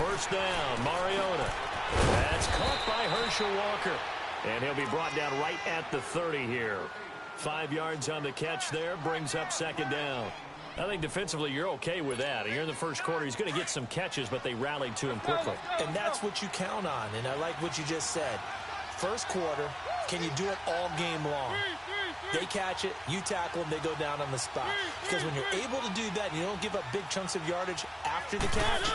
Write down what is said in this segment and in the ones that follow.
First down, Mariota. That's caught by Herschel Walker. And he'll be brought down right at the 30 here. 5 yards on the catch there, brings up second down. I think defensively you're okay with that. You're in the first quarter. He's going to get some catches, but they rallied to him quickly. And that's what you count on, and I like what you just said. First quarter, can you do it all game long? They catch it, you tackle them, they go down on the spot. Because when you're able to do that and you don't give up big chunks of yardage after the catch,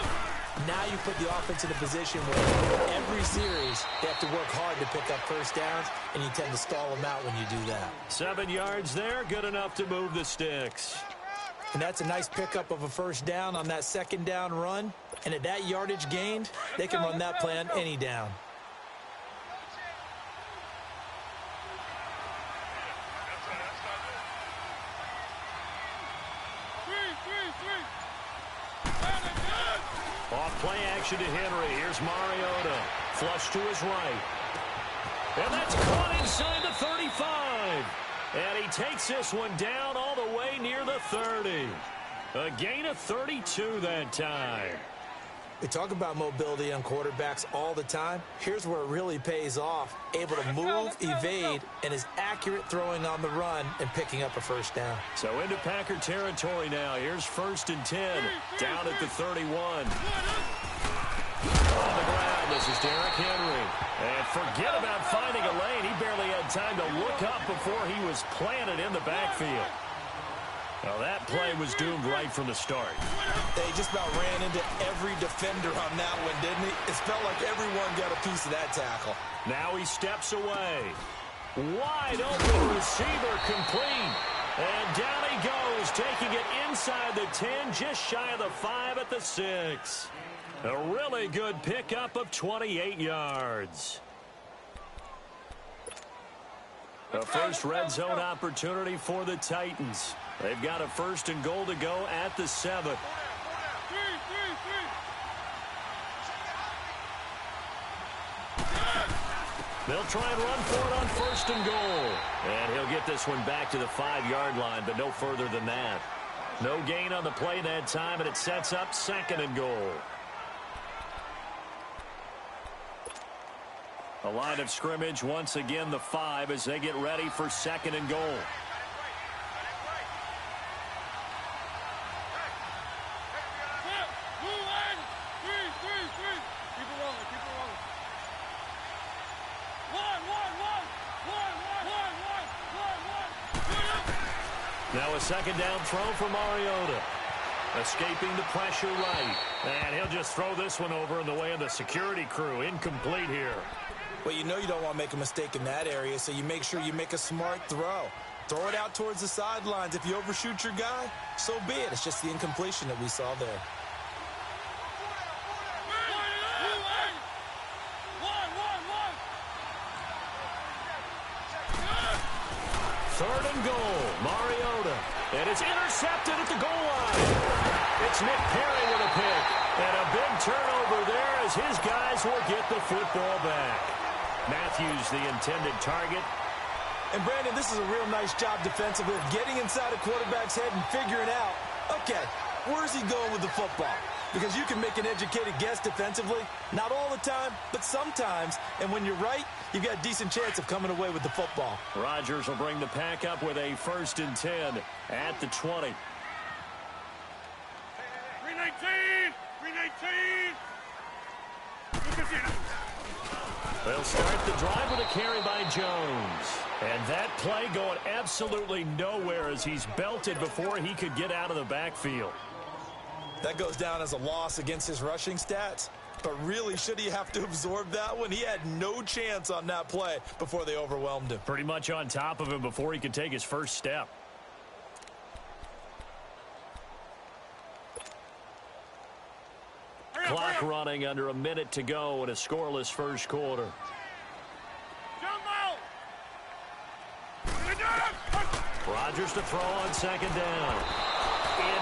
now you put the offense in a position where every series they have to work hard to pick up first downs, and you tend to stall them out when you do that. 7 yards there, good enough to move the sticks. And that's a nice pickup of a first down on that second down run. And at that yardage gained, they can run that play on any down. Off play action to Henry. Here's Mariota. Flush to his right. And that's caught inside the 35. And he takes this one down all the way near the 30. A gain of 32 that time. We talk about mobility on quarterbacks all the time. Here's where it really pays off. Able to move, evade, and is accurate throwing on the run and picking up a first down. So into Packer territory now. Here's 1st and 10. Down at the 31. On the ground, this is Derrick Henry. And forget about finding a lane. He barely had time to look up before he was planted in the backfield. Well, that play was doomed right from the start. They just about ran into every defender on that one, didn't he? It felt like everyone got a piece of that tackle. Now he steps away. Wide open receiver complete. And down he goes, taking it inside the 10, just shy of the 5 at the 6. A really good pickup of 28 yards. The first red zone opportunity for the Titans. They've got a 1st and goal to go at the 7. They'll try and run for it on 1st and goal. And he'll get this one back to the 5-yard line, but no further than that. No gain on the play that time, and it sets up 2nd and goal. A line of scrimmage, once again the 5 as they get ready for 2nd and goal. Now a 2nd down throw for Mariota. Escaping the pressure right. And he'll just throw this one over in the way of the security crew. Incomplete here. Well, you know you don't want to make a mistake in that area, so you make sure you make a smart throw. Throw it out towards the sidelines. If you overshoot your guy, so be it. It's just the incompletion that we saw there. Third and goal, Mariota. And it's intercepted at the goal line. It's Nick Perry with a pick. And a big turnover there as his guys will get the football back. Matthews, the intended target. And, Brandon, this is a real nice job defensively of getting inside a quarterback's head and figuring out, okay, where's he going with the football? Because you can make an educated guess defensively, not all the time, but sometimes. And when you're right, you've got a decent chance of coming away with the football. Rodgers will bring the pack up with a 1st and 10 at the 20. 319! 319! They'll start the drive with a carry by Jones. And that play going absolutely nowhere as he's belted before he could get out of the backfield. That goes down as a loss against his rushing stats. But really, should he have to absorb that one? He had no chance on that play before they overwhelmed him. Pretty much on top of him before he could take his first step. Clock running, under a minute to go in a scoreless first quarter. Rodgers to throw on 2nd down.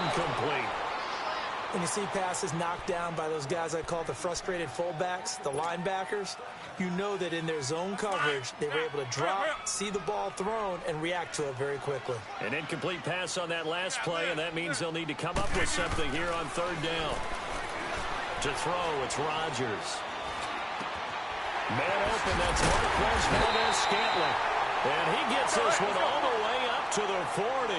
Incomplete. When you see passes knocked down by those guys I call the frustrated fullbacks, the linebackers, you know that in their zone coverage, they were able to drop, see the ball thrown, and react to it very quickly. An incomplete pass on that last play, and that means they'll need to come up with something here on 3rd down. To throw, it's Rodgers. Man open, that's Marquez Valdez-Scantling. And he gets this one all the way up to the 40.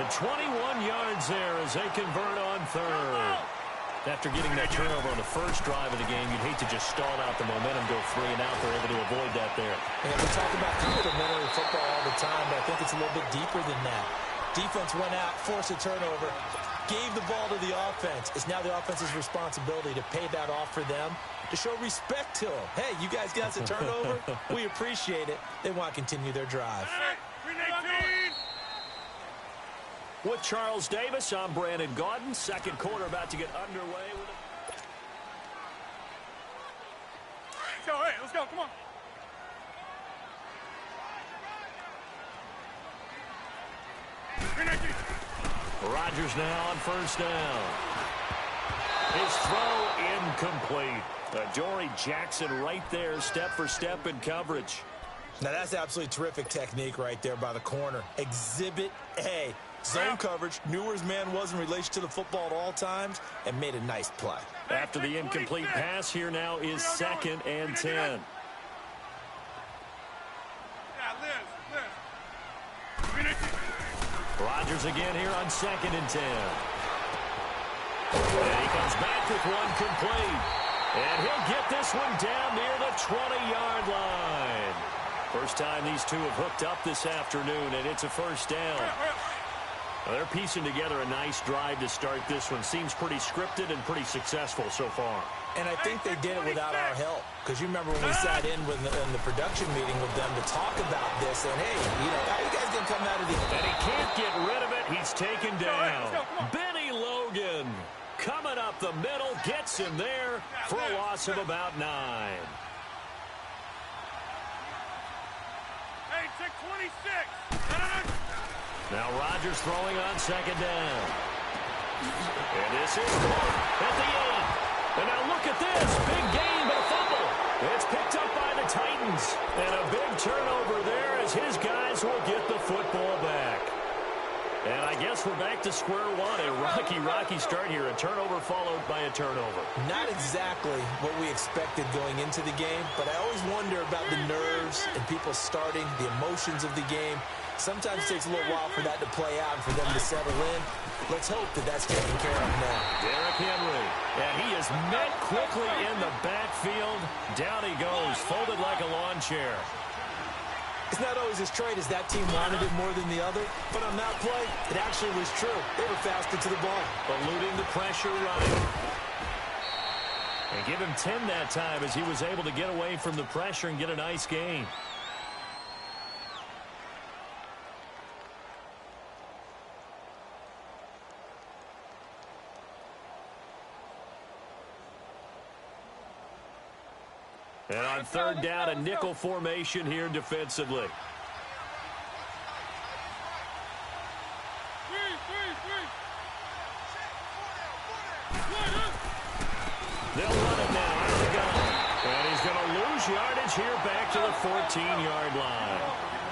The 21 yards there as they convert on third. After getting that turnover on the first drive of the game, you'd hate to just stall out the momentum, go 3 and out. They're able to avoid that there. And we talk about complementary football all the time, but I think it's a little bit deeper than that. Defense went out, forced a turnover, gave the ball to the offense. It's now the offense's responsibility to pay that off for them, to show respect to them. Hey, you guys got us a turnover? We appreciate it. They want to continue their drive. With Charles Davis, I'm Brandon Gaudin. Second quarter about to get underway. Hey, let's go, come on. Rodgers now on first down. His throw incomplete. Adoree Jackson right there, step for step in coverage. Now that's absolutely terrific technique right there by the corner. Exhibit A. Zone coverage, knew where his man was in relation to the football at all times, and made a nice play. After the incomplete pass, here now is 2nd and 10. Rodgers again here on 2nd and 10. And he comes back with one complete. And he'll get this one down near the 20-yard line. First time these two have hooked up this afternoon, and it's a first down. Well, they're piecing together a nice drive to start this one. Seems pretty scripted and pretty successful so far. And I think they did it without our help. Because you remember when we sat in the production meeting with them to talk about this. And, hey, you know, how you guys didn't come out of the... And he can't get rid of it. He's taken down. Benny Logan coming up the middle. Gets him there for a loss of about 9. Hey, check 26. Now Rodgers throwing on 2nd down. And this is caught at the 8. And now look at this. Big gain, but a fumble. It's picked up by the Titans. And a big turnover there as his guys will get the football back. And I guess we're back to square one. A rocky start here. A turnover followed by a turnover. Not exactly what we expected going into the game, but I always wonder about the nerves and people starting, the emotions of the game. Sometimes it takes a little while for that to play out and for them to settle in. Let's hope that that's taken care of now. Derrick Henry, and he is met quickly in the backfield. Down he goes, folded like a lawn chair. It's not always as straight as that team wanted it more than the other, but on that play, it actually was true. They were faster to the ball. Eluding the pressure running. And give him 10 that time as he was able to get away from the pressure and get a nice gain. And on 3rd down, a nickel formation here defensively. They'll run it now out of the gun. And he's going to lose yardage here back to the 14-yard line.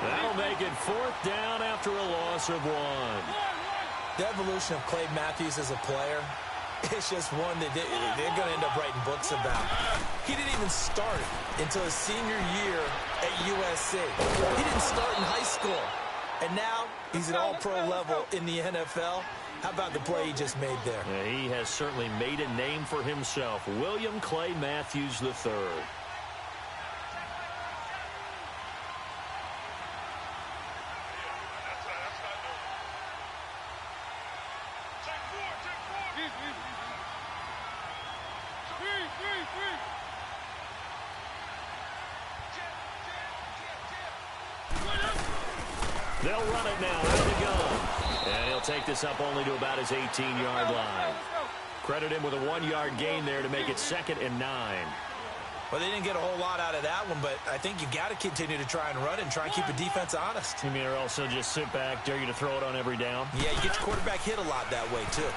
That'll make it 4th down after a loss of 1. The evolution of Clay Matthews as a player, it's just one that they're going to end up writing books about. He didn't even start until his senior year at USC. He didn't start in high school. And now he's at all-pro level in the NFL. How about the play he just made there? Yeah, he has certainly made a name for himself. William Clay Matthews III. They'll run it now out of the gun. And he'll take this up only to about his 18-yard line. Credit him with a 1-yard gain there to make it 2nd and 9. Well, they didn't get a whole lot out of that one, but I think you got to continue to try and run and try and keep the defense honest. You mean or also just sit back, dare you to throw it on every down? Yeah, you get your quarterback hit a lot that way, too.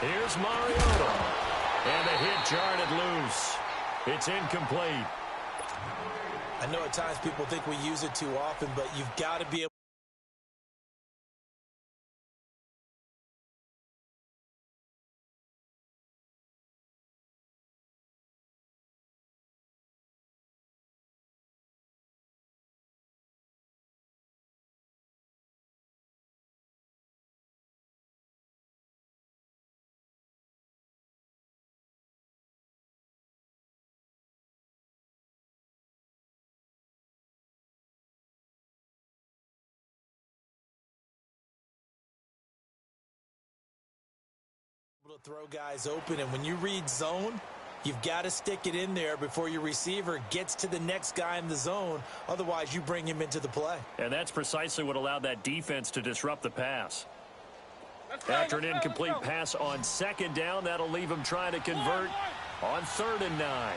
Here's Mariota. And the hit jarred it loose. It's incomplete. I know at times people think we use it too often, but you've got to be able to throw guys open, and when you read zone, you've got to stick it in there before your receiver gets to the next guy in the zone. Otherwise, you bring him into the play. And that's precisely what allowed that defense to disrupt the pass. After an incomplete pass on second down, that'll leave him trying to convert on 3rd and 9.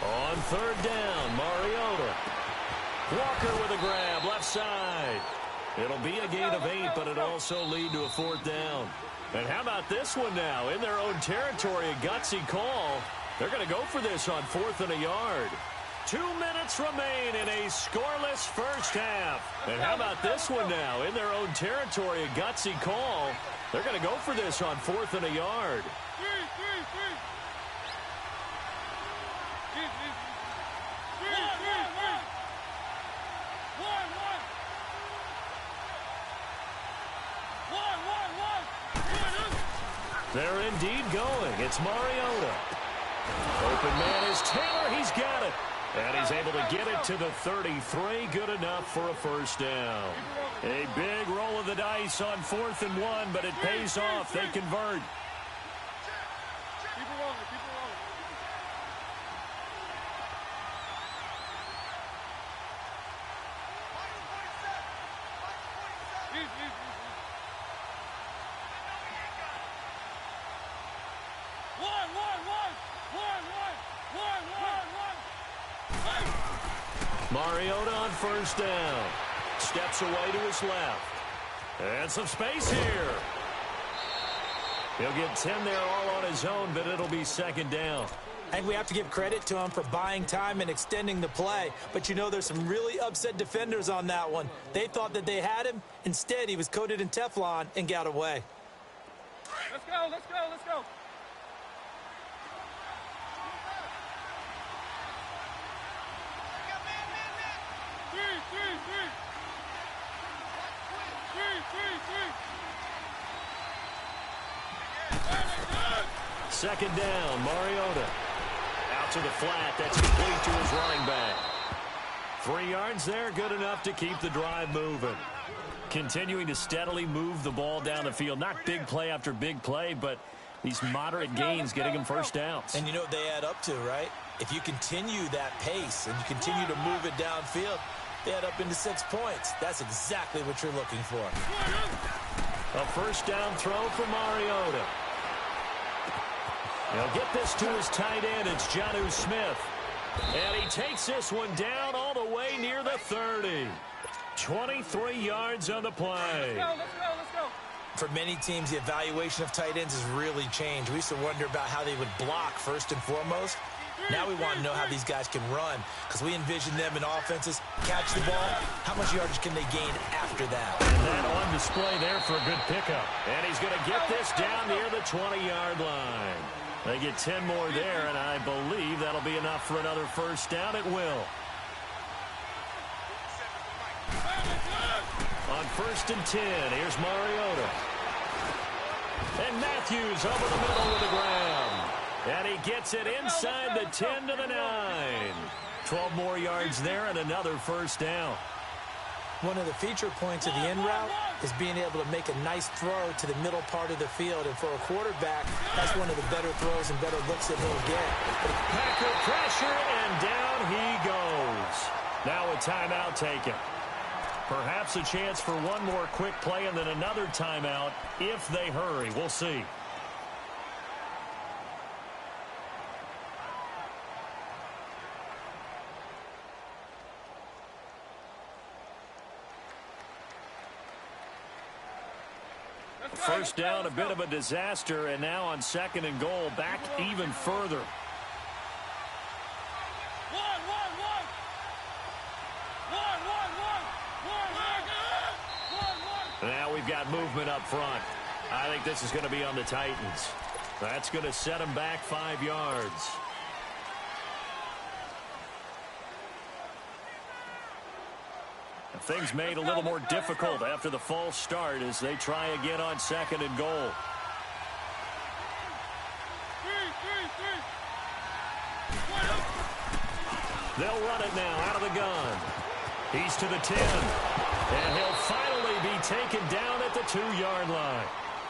On 3rd down, Mariota. Walker with a grab, left side. It'll be a gain of 8, but it'll also lead to a 4th down. And how about this one now? In their own territory, a gutsy call. They're going to go for this on 4th and a yard. 2 minutes remain in a scoreless first half. And how about this one now? In their own territory, a gutsy call. They're going to go for this on 4th and a yard. They're indeed going. It's Mariota. Open man is Taylor. He's got it. And he's able to get it to the 33. Good enough for a first down. A big roll of the dice on 4th and 1, but it pays off. They convert. Mariota on first down. Steps away to his left. And some space here. He'll get 10 there all on his own, but it'll be 2nd down. I think we have to give credit to him for buying time and extending the play. But you know there's some really upset defenders on that one. They thought that they had him. Instead, he was coated in Teflon and got away. Let's go, let's go, let's go. Second down, Mariota. Out to the flat. That's complete to his running back. 3 yards there, good enough to keep the drive moving. Continuing to steadily move the ball down the field. Not big play after big play, but these moderate gains getting him first downs. And you know what they add up to, right? If you continue that pace and you continue to move it downfield, they add up into 6 points. That's exactly what you're looking for. A first down throw for Mariota. He'll get this to his tight end. It's Jonnu Smith. And he takes this one down all the way near the 30. 23 yards on the play. Let's go, let's go, let's go. For many teams, the evaluation of tight ends has really changed. We used to wonder about how they would block first and foremost. Now we want to know how these guys can run because we envision them in offenses, catch the ball. How much yardage can they gain after that? And that on display there for a good pickup. And he's going to get this down near the 20-yard line. They get 10 more there, and I believe that'll be enough for another first down. It will. On 1st and 10, here's Mariota. And Matthews over the middle with the ground. And he gets it inside the 10 to the 9. 12 more yards there and another first down. One of the feature points of the end route is being able to make a nice throw to the middle part of the field. And for a quarterback, that's one of the better throws and better looks that he'll get. Packer pressure, and down he goes. Now a timeout taken. Perhaps a chance for one more quick play and then another timeout if they hurry. We'll see. First down, a bit of a disaster, and now on 2nd and goal, back even further. Now we've got movement up front. I think this is going to be on the Titans. That's going to set them back 5 yards. Things made a little more difficult after the false start as they try again on 2nd and goal. They'll run it now out of the gun. He's to the 10. And he'll finally be taken down at the 2-yard line.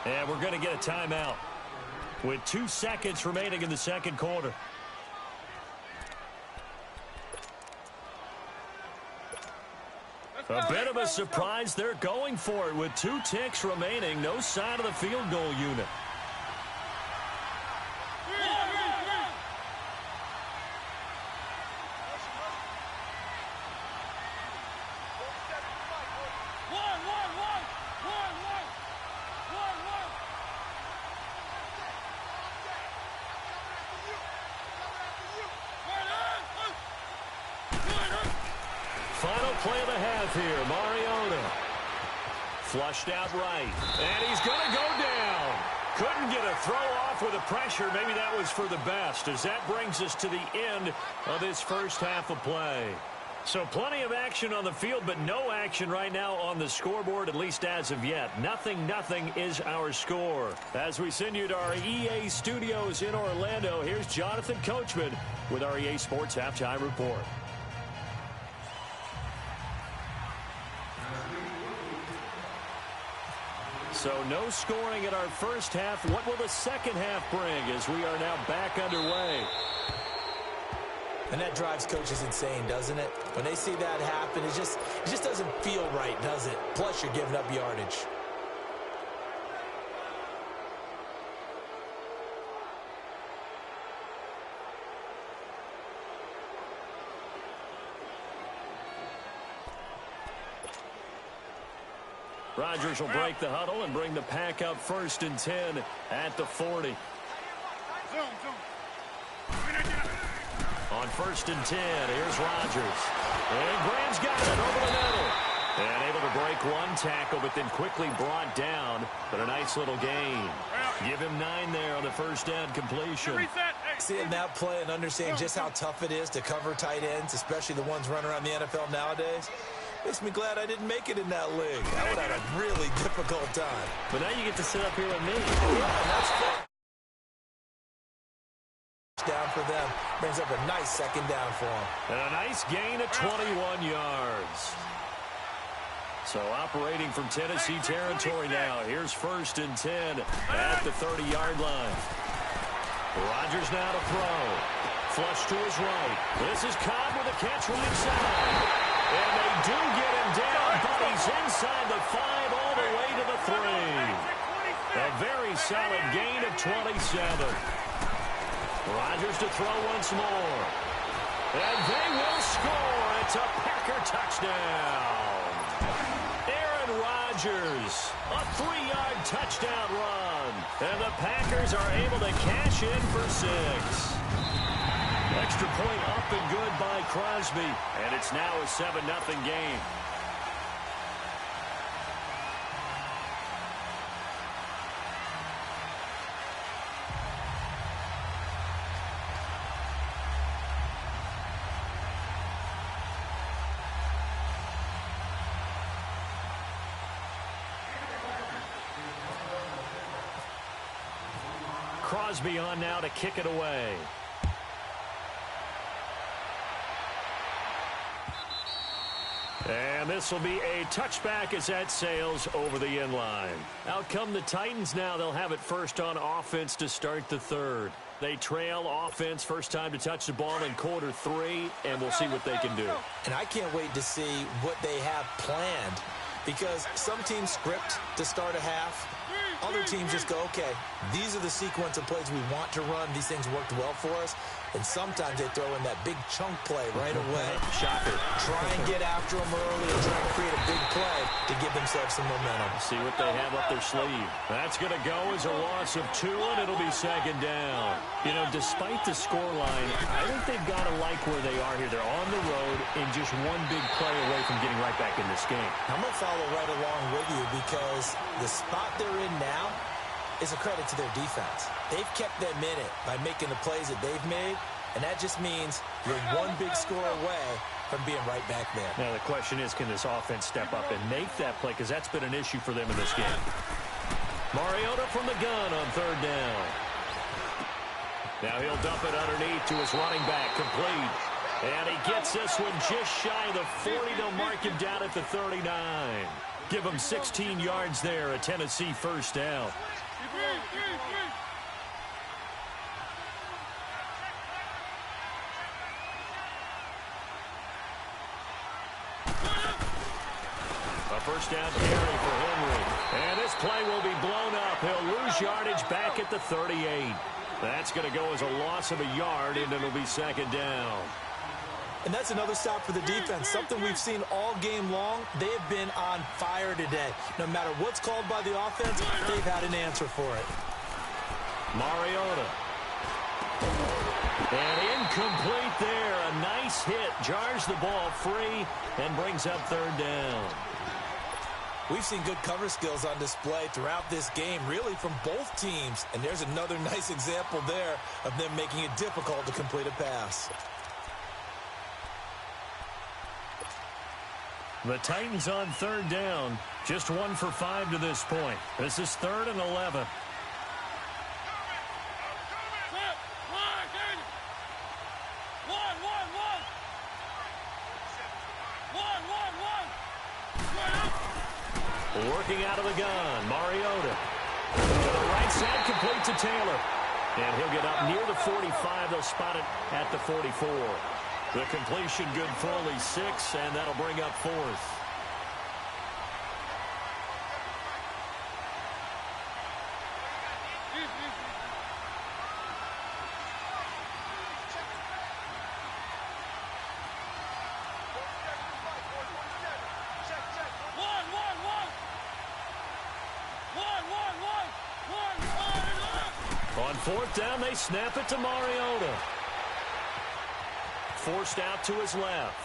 And we're going to get a timeout with 2 seconds remaining in the second quarter. A bit of a surprise. They're going for it with 2 ticks remaining. No sign of the field goal unit. Final play of the half here. Mariota flushed out right. And he's going to go down. Couldn't get a throw off with the pressure. Maybe that was for the best, as that brings us to the end of this first half of play. So plenty of action on the field, but no action right now on the scoreboard, at least as of yet. 0-0 is our score. As we send you to our EA studios in Orlando, here's Jonathan Coachman with our EA Sports Halftime Report. So no scoring in our first half. What will the second half bring as we are now back underway? And that drives coaches insane, doesn't it? When they see that happen, it just doesn't feel right, does it? Plus, you're giving up yardage. Rodgers will break the huddle and bring the pack up 1st and 10 at the 40. On 1st and 10, here's Rodgers. And Graham's got it over the middle. And able to break 1 tackle, but then quickly brought down. But a nice little gain. Give him 9 there on the first down completion. Seeing that play and understand just how tough it is to cover tight ends, especially the ones running around the NFL nowadays, makes me glad I didn't make it in that league. I would have had a really difficult time. But now you get to sit up here with me. Yeah, that's fun. Down for them. Brings up a nice second down for them. And a nice gain of 21 yards. So operating from Tennessee territory now. Here's 1st and 10 at the 30-yard line. Rodgers now to throw. Flush to his right. This is Cobb with a catch right side. And they do get him down, but he's inside the 5 all the way to the 3. A very solid gain of 27. Rodgers to throw once more. And they will score. It's a Packer touchdown. Aaron Rodgers, a 3-yard touchdown run. And the Packers are able to cash in for 6. Extra point up and good by Crosby. And it's now a 7-0 game. Crosby on now to kick it away. And this will be a touchback as that sails over the end line. Out come the Titans now. They'll have it first on offense to start the 3rd. They trail offense, first time to touch the ball in quarter 3, and we'll see what they can do. And I can't wait to see what they have planned, because some teams script to start a half. Other teams just go, okay, these are the sequence of plays we want to run. These things worked well for us. And sometimes they throw in that big chunk play right away. Shocker. Try and get after them early and try and create a big play to give themselves some momentum. See what they have up their sleeve. That's going to go as a loss of 2, and it'll be 2nd down. You know, despite the scoreline, I think they've got to like where they are here. They're on the road and just one big play away from getting right back in this game. I'm going to follow right along with you, because the spot they're in now is a credit to their defense. They've kept them in it by making the plays that they've made, and that just means you're one big score away from being right back there. Now the question is, can this offense step up and make that play, because that's been an issue for them in this game. Mariota from the gun on 3rd down. Now he'll dump it underneath to his running back, complete. And he gets this one just shy of the 40. They'll mark him down at the 39. Give him 16 yards there, a Tennessee first down. A first down carry for Henry. And this play will be blown up. He'll lose yardage back at the 38. That's going to go as a loss of a yard, and it'll be second down. And that's another stop for the defense, something we've seen all game long. They have been on fire today. No matter what's called by the offense, they've had an answer for it. Mariota. And incomplete there. A nice hit. Jars the ball free and brings up third down. We've seen good cover skills on display throughout this game, really from both teams. And there's another nice example there of them making it difficult to complete a pass. The Titans on third down. Just 1 for 5 to this point. This is 3rd and 11. Working out of the gun, Mariota. To the right side, complete to Taylor. And he'll get up near the 45. They'll spot it at the 44. The completion good for only 6, and that'll bring up 4th. On 4th down, they snap it to Mariota. Forced out to his left.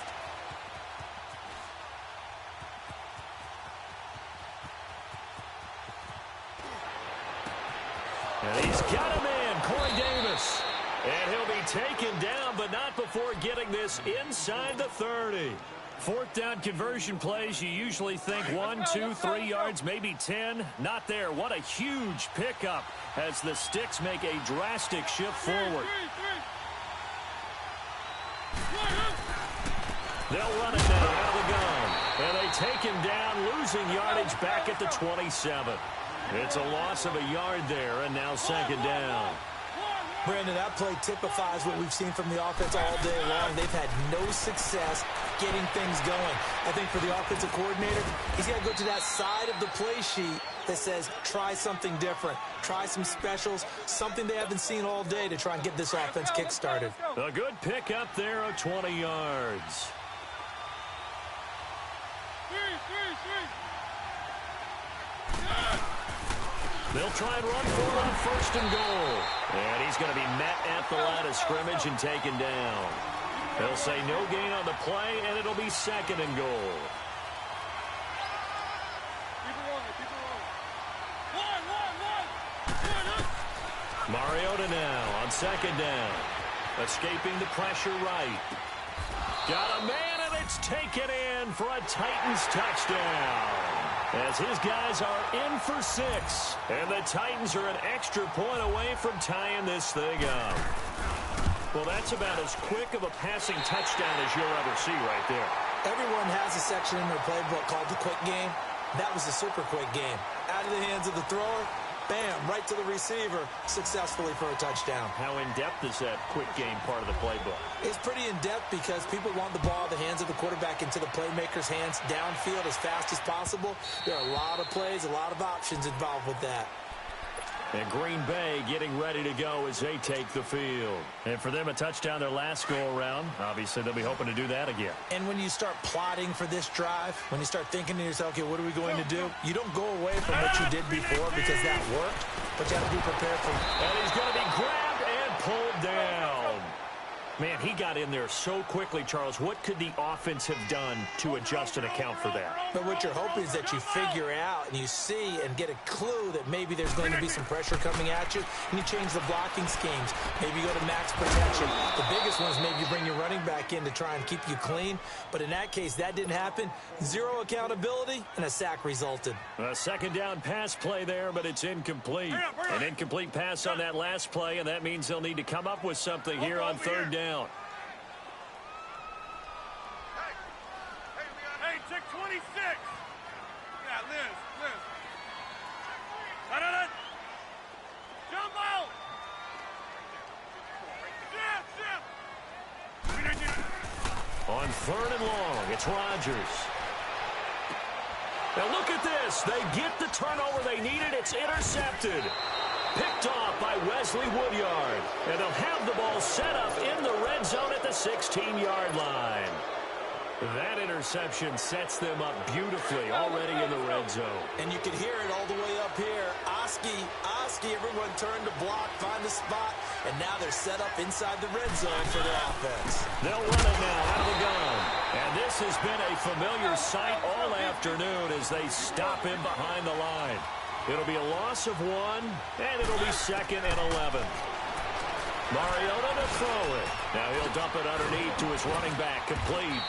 And he's got a man, Corey Davis. And he'll be taken down, but not before getting this inside the 30. 4th down conversion plays, you usually think 1, 2, 3 yards, maybe 10. Not there. What a huge pickup as the Sticks make a drastic shift forward. They'll run it now out of the gun. And they take him down, losing yardage back at the 27. It's a loss of a yard there, and now second down. Brandon, that play typifies what we've seen from the offense all day long. They've had no success getting things going. I think for the offensive coordinator, he's got to go to that side of the play sheet that says try something different, try some specials, something they haven't seen all day to try and get this offense kick-started. A good pickup there of 20 yards. They'll try and run for it on 1st and goal. And he's going to be met at the line of scrimmage and taken down. They'll say no gain on the play, and it'll be 2nd and goal. Mariota now on 2nd down. Escaping the pressure right. Got a man, and it's taken in for a Titans touchdown. As his guys are in for 6. And the Titans are an extra point away from tying this thing up. Well, that's about as quick of a passing touchdown as you'll ever see right there. Everyone has a section in their playbook called the quick game. That was the super quick game. Out of the hands of the thrower, bam, right to the receiver, successfully for a touchdown. How in-depth is that quick game part of the playbook? It's pretty in-depth because people want the ball, the hands of the quarterback into the playmaker's hands, downfield as fast as possible. There are a lot of plays, a lot of options involved with that. And Green Bay getting ready to go as they take the field. And for them, a touchdown their last go-around. Obviously, they'll be hoping to do that again. And when you start plotting for this drive, when you start thinking to yourself, okay, what are we going to do? You don't go away from what you did before because that worked, but you have to be prepared for it. And he's going to be grabbed and pulled down. Man, he got in there so quickly, Charles. What could the offense have done to adjust and account for that? But what you're hoping is that you figure out and you see and get a clue that maybe there's going to be some pressure coming at you, and you change the blocking schemes. Maybe you go to max protection. The biggest one is maybe you bring your running back in to try and keep you clean. But in that case, that didn't happen. Zero accountability, and a sack resulted. A second down pass play there, but it's incomplete. An incomplete pass on that last play, and that means they'll need to come up with something here on third down. six. Yeah, Liz. Jump out. On 3rd and long, it's Rodgers. Now look at this. They get the turnover they needed. It's intercepted. Picked off by Wesley Woodyard. And they'll have the ball set up in the red zone at the 16-yard line. That interception sets them up beautifully already in the red zone. And you can hear it all the way up here. Oski, everyone turned to block, find the spot, and now they're set up inside the red zone for their offense. They'll run it now out of the gun. And this has been a familiar sight all afternoon as they stop him behind the line. It'll be a loss of 1, and it'll be 2nd and 11. Mariota to throw it. Now he'll dump it underneath to his running back, complete.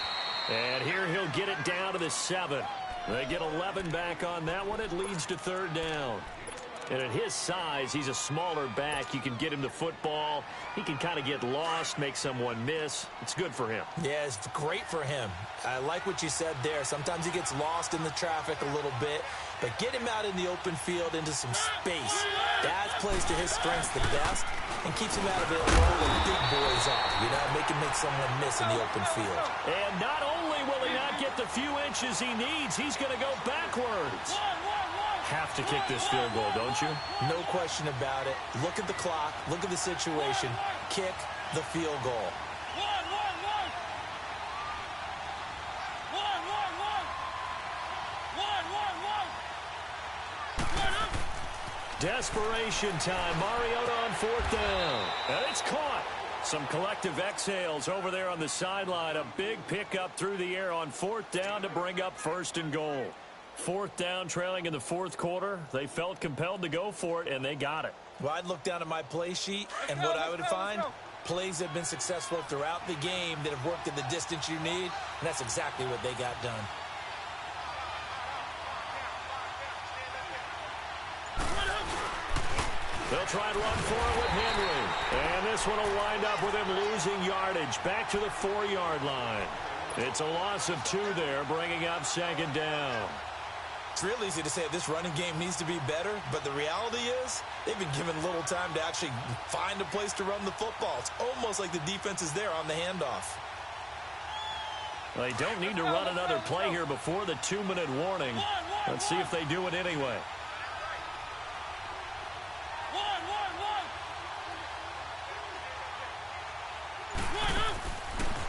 And here he'll get it down to the 7. They get 11 back on that one. It leads to 3rd down. And at his size, he's a smaller back. You can get him the football. He can kind of get lost, make someone miss. It's good for him. Yeah, it's great for him. I like what you said there. Sometimes he gets lost in the traffic a little bit, but get him out in the open field into some space. That plays to his strengths the best and keeps him out of it where the big boys are. You know, make someone miss in the open field. And not only will he not get the few inches he needs, he's going to go backwards. Have to kick this field goal, don't you? No question about it. Look at the clock. Look at the situation. Kick the field goal. Desperation time. Mariota on 4th down. And it's caught. Some collective exhales over there on the sideline. A big pickup through the air on 4th down to bring up 1st and goal. 4th down, trailing in the 4th quarter. They felt compelled to go for it, and they got it. Well, I'd look down at my play sheet, and what I would find, plays have been successful throughout the game that have worked in the distance you need, and that's exactly what they got done. They'll try and run for it with Henry. And this one will wind up with him losing yardage back to the 4-yard line. It's a loss of 2 there, bringing up 2nd down. It's real easy to say this running game needs to be better, but the reality is they've been given little time to actually find a place to run the football. It's almost like the defense is there on the handoff. They don't need to run another play here before the 2-minute warning. Let's see if they do it anyway.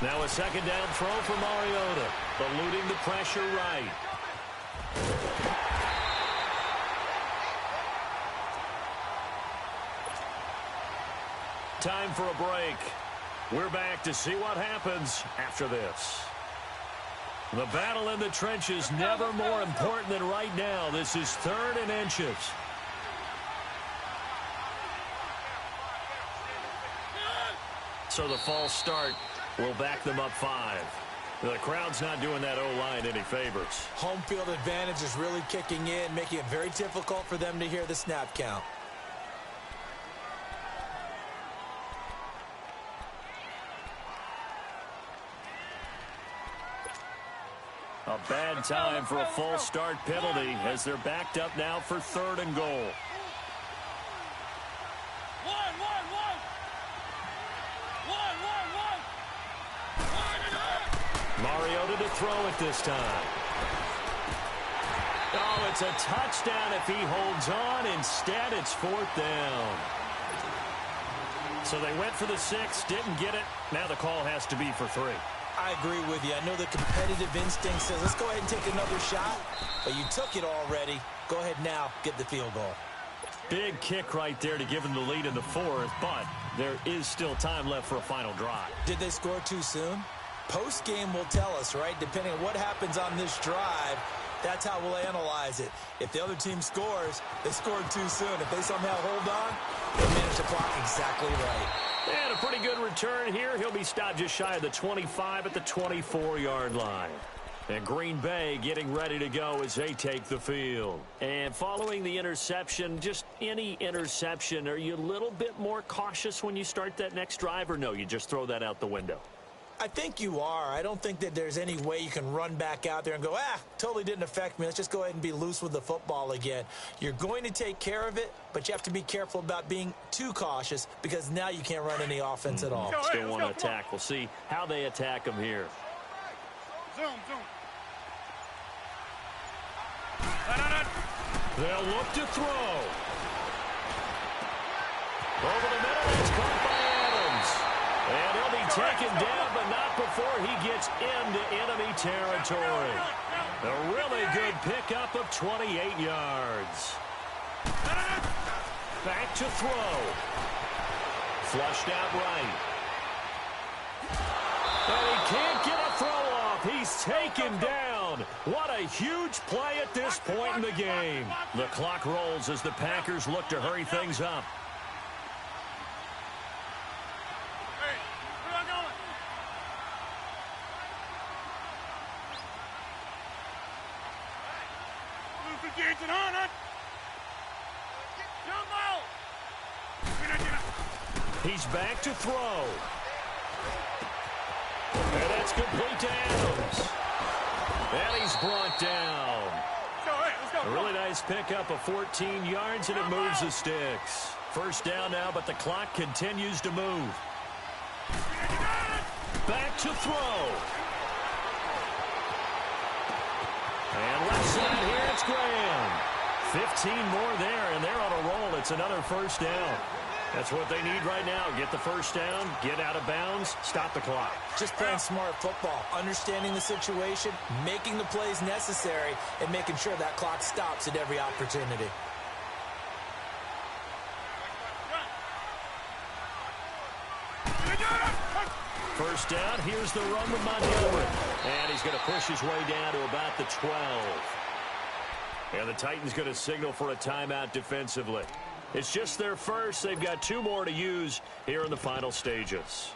Now a 2nd down throw for Mariota, eluding the pressure right. Time for a break. We're back to see what happens after this. The battle in the trenches never more important than right now. This is 3rd and inches. So the false start will back them up 5. The crowd's not doing that O-line any favors. Home field advantage is really kicking in, making it very difficult for them to hear the snap count. A bad time for a false start penalty as they're backed up now for 3rd and goal. Mariota to throw it this time. Oh, it's a touchdown if he holds on. Instead, it's 4th down. So they went for the 6, didn't get it. Now the call has to be for 3. I agree with you. I know the competitive instinct says, let's go ahead and take another shot. But you took it already. Go ahead now, get the field goal. Big kick right there to give them the lead in the 4th, but there is still time left for a final drive. Did they score too soon? Post-game will tell us, right? Depending on what happens on this drive, that's how we'll analyze it. If the other team scores, they scored too soon. If they somehow hold on, they manage the clock exactly right. And a pretty good return here. He'll be stopped just shy of the 25 at the 24-yard line. And Green Bay getting ready to go as they take the field. And following the interception, just any interception, are you a little bit more cautious when you start that next drive, or no, you just throw that out the window? I think you are. I don't think that there's any way you can run back out there and go, totally didn't affect me. Let's just go ahead and be loose with the football again. You're going to take care of it, but you have to be careful about being too cautious because now you can't run any offense at all. Still want to attack. We'll see how they attack him here. Zoom. They'll look to throw. Over the middle, it's caught by Adams. And he'll be taken down, but not before he gets into enemy territory. A really good pickup of 28 yards. Back to throw. Flushed out right. And he can't get a throw off. He's taken down. What a huge play at this point in the game. The clock rolls as the Packers look to hurry things up. He's back to throw. And that's complete to Adams. And he's brought down. A really nice pickup of 14 yards, and it moves the sticks. First down now, but the clock continues to move. Back to throw. And left side here, it's Graham. 15 more there, and they're on a roll. It's another first down. That's what they need right now. Get the first down, get out of bounds, stop the clock. Just playing smart football, understanding the situation, making the plays necessary, and making sure that clock stops at every opportunity. First down, here's the run with Montgomery. And he's going to push his way down to about the 12. And the Titans going to signal for a timeout defensively. It's just their first. They've got 2 more to use here in the final stages.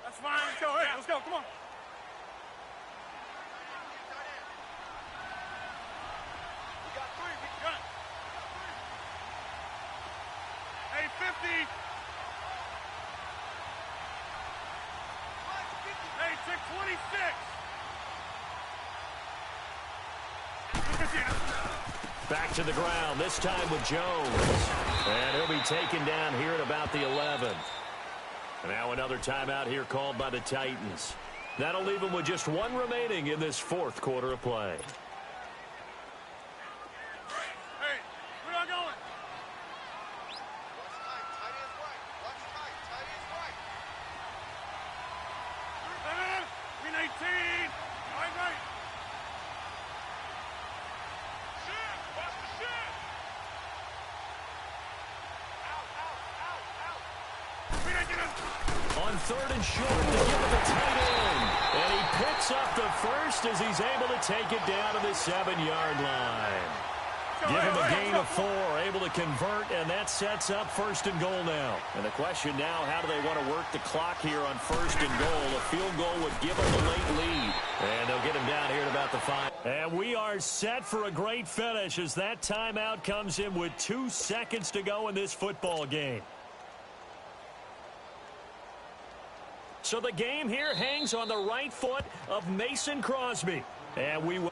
That's fine. Let's go. Hey, let's go. Come on. We got 3. We got it. Hey, 50. Hey, check 26. Back to the ground, this time with Jones. And he'll be taken down here at about the 11. And now another timeout here called by the Titans. That'll leave them with just 1 remaining in this 4th quarter of play. Hey, where y'all going? Green 18. Right. Shit, watch the shit. Out. Green 18. On 3rd and short to give it the tight end. And he picks up the first as he's able to take it down to the 7-yard line. Give him a gain of 4, able to convert, and that sets up 1st and goal now. And the question now, how do they want to work the clock here on 1st and goal? A field goal would give them the late lead. And they'll get him down here at about the 5. And we are set for a great finish as that timeout comes in with 2 seconds to go in this football game. So the game here hangs on the right foot of Mason Crosby. And we will.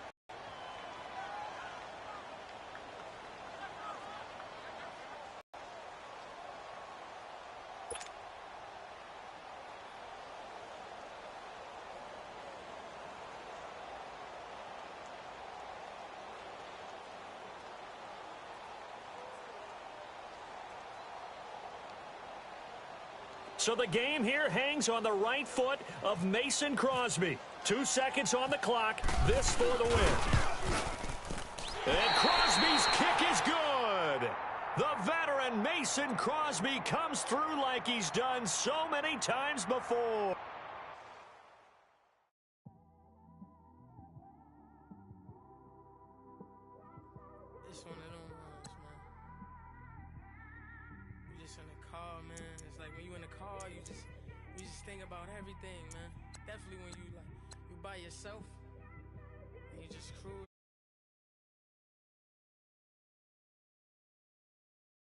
So the game here hangs on the right foot of Mason Crosby. 2 seconds on the clock. This for the win. And Crosby's kick is good. The veteran Mason Crosby comes through like he's done so many times before. It's one of them ones, man. You just in the car, man. It's like when you in the car, you just think about everything, man. Definitely when you by yourself, you just cruise.